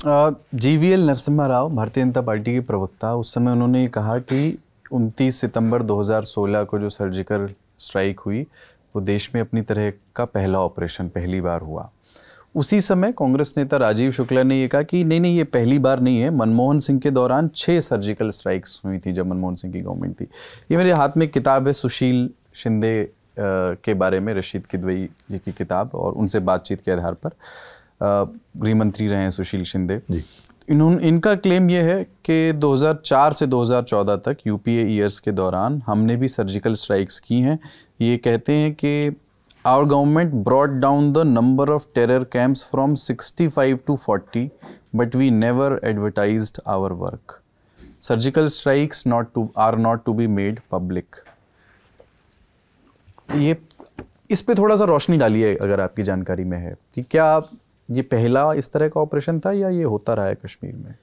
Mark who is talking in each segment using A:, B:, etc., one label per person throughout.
A: GVL Narasimha Rao, Bharatiya Janata party के प्रवक्ता, उस समय उन्होंने कहा कि 29 सितंबर 2016 को जो सर्जिकल स्ट्राइक हुई वो देश में अपनी तरह का पहला ऑपरेशन पहली बार हुआ। उसी समय कांग्रेस नेता राजीव शुक्ला ने ये कहा कि नहीं नहीं, ये पहली बार नहीं है, मनमोहन सिंह के दौरान 6 सर्जिकल स्ट्राइक्स हुई थी जब मनमोहन सिंह की गवर्नमेंट थी। ये मेरे हाथ में किताब है सुशील शिंदे के बारे में, रशीद किदवई जी की किताब, और उनसे बातचीत के आधार पर गृह मंत्री रहे हैं सुशील शिंदे। इनका क्लेम ये है कि 2004 से 2014 तक यूपीए ईयर्स के दौरान हमने भी सर्जिकल स्ट्राइक्स की हैं। ये कहते हैं कि our government brought down the number of terror camps from 65 to 40 but we never advertised our work. Surgical strikes are not to be made public. ये इस पे थोड़ा सा रोशनी डालिए अगर आपकी जानकारी में है कि क्या ये पहला इस तरह का ऑपरेशन था या ये होता रहा है कश्मीर में,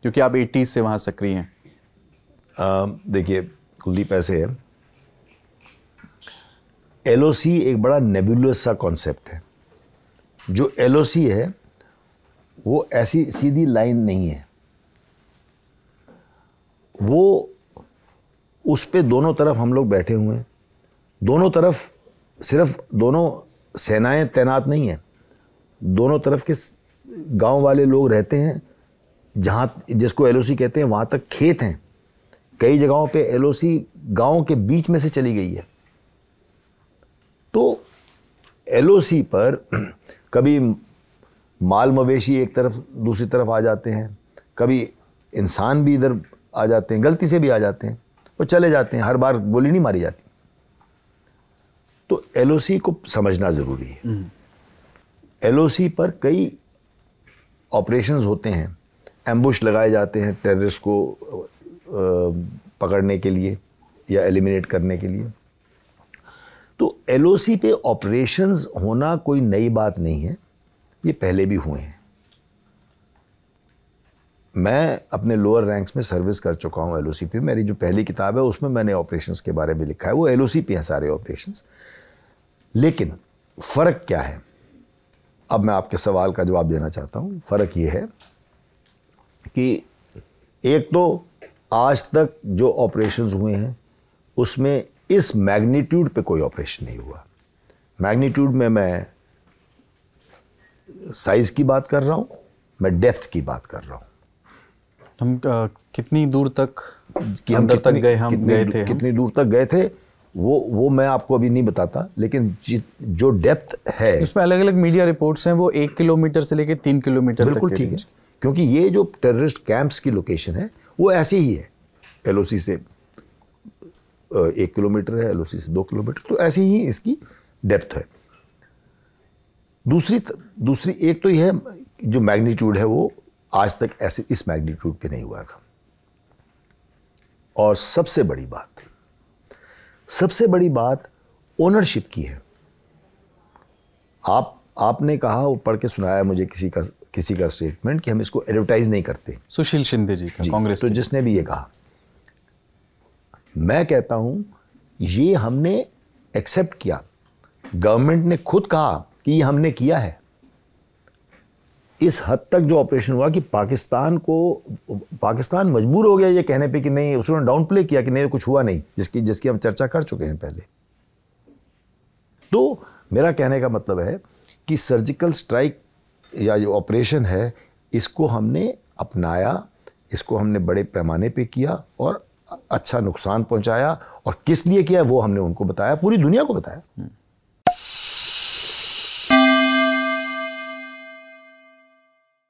A: क्योंकि आप 80s से वहाँ सक्रिय हैं।
B: देखिए कुलदीप, ऐसे है, एलओसी एक बड़ा नेबुलस सा कॉन्सेप्ट है। जो एलओसी है वो ऐसी सीधी लाइन नहीं है, वो उस पे दोनों तरफ हम लोग बैठे हुए हैं, दोनों तरफ सिर्फ दोनों सेनाएं तैनात नहीं है, दोनों तरफ के गांव वाले लोग रहते हैं, जहाँ जिसको एलओसी कहते हैं वहाँ तक खेत हैं। कई जगहों पे एलओसी गांव के बीच में से चली गई है। तो एलओसी पर कभी माल मवेशी एक तरफ दूसरी तरफ आ जाते हैं, कभी इंसान भी इधर आ जाते हैं, गलती से भी आ जाते हैं और चले जाते हैं, हर बार गोली नहीं मारी जाती। तो एलओसी को समझना ज़रूरी है। एलओसी पर कई ऑपरेशंस होते हैं, एम्बुश लगाए जाते हैं टेररिस्ट को पकड़ने के लिए या एलिमिनेट करने के लिए। तो एलओसी पे ऑपरेशंस होना कोई नई बात नहीं है, ये पहले भी हुए हैं। मैं अपने लोअर रैंक्स में सर्विस कर चुका हूँ एलओसी पे। मेरी जो पहली किताब है उसमें मैंने ऑपरेशंस के बारे में लिखा है, वो एलओसी पे हैं सारे ऑपरेशंस। लेकिन फ़र्क क्या है, अब मैं आपके सवाल का जवाब देना चाहता हूँ। फ़र्क ये है कि एक तो आज तक जो ऑपरेशंस हुए हैं उसमें इस मैग्नीट्यूड पे कोई ऑपरेशन नहीं हुआ। मैग्नीट्यूड में मैं साइज़ की बात कर रहा हूँ, मैं डेप्थ की बात कर रहा हूँ।
A: हम कितनी दूर तक अंदर तक गए,
B: कितनी दूर तक गए थे वो मैं आपको अभी नहीं बताता, लेकिन जो डेप्थ है
A: उसमें अलग अलग मीडिया रिपोर्ट्स हैं, वो 1 किलोमीटर से लेकर 3 किलोमीटर तक।
B: बिल्कुल ठीक है, क्योंकि ये जो टेररिस्ट कैंप्स की लोकेशन है वो ऐसी ही है। एलओसी से 1 किलोमीटर है, एलओसी से 2 किलोमीटर, तो ऐसी ही इसकी डेप्थ है। दूसरी एक तो यह है जो मैग्नीट्यूड है वो आज तक ऐसे इस मैग्नीट्यूड पे नहीं हुआ था। और सबसे बड़ी बात ओनरशिप की है। आपने कहा, वो पढ़ के सुनाया मुझे किसी का स्टेटमेंट कि हम इसको एडवर्टाइज नहीं करते।
A: सुशील शिंदे जी का, कांग्रेस
B: तो जिसने भी ये कहा, मैं कहता हूं ये हमने एक्सेप्ट किया। गवर्नमेंट ने खुद कहा कि ये हमने किया है। इस हद तक जो ऑपरेशन हुआ कि पाकिस्तान मजबूर हो गया ये कहने पे कि नहीं, उसने डाउन प्ले किया कि नहीं कुछ हुआ नहीं, जिसकी हम चर्चा कर चुके हैं पहले। तो मेरा कहने का मतलब है कि सर्जिकल स्ट्राइक या जो ऑपरेशन है इसको हमने अपनाया, इसको हमने बड़े पैमाने पे किया और अच्छा नुकसान पहुंचाया, और किस लिए किया वो हमने उनको बताया, पूरी दुनिया को बताया।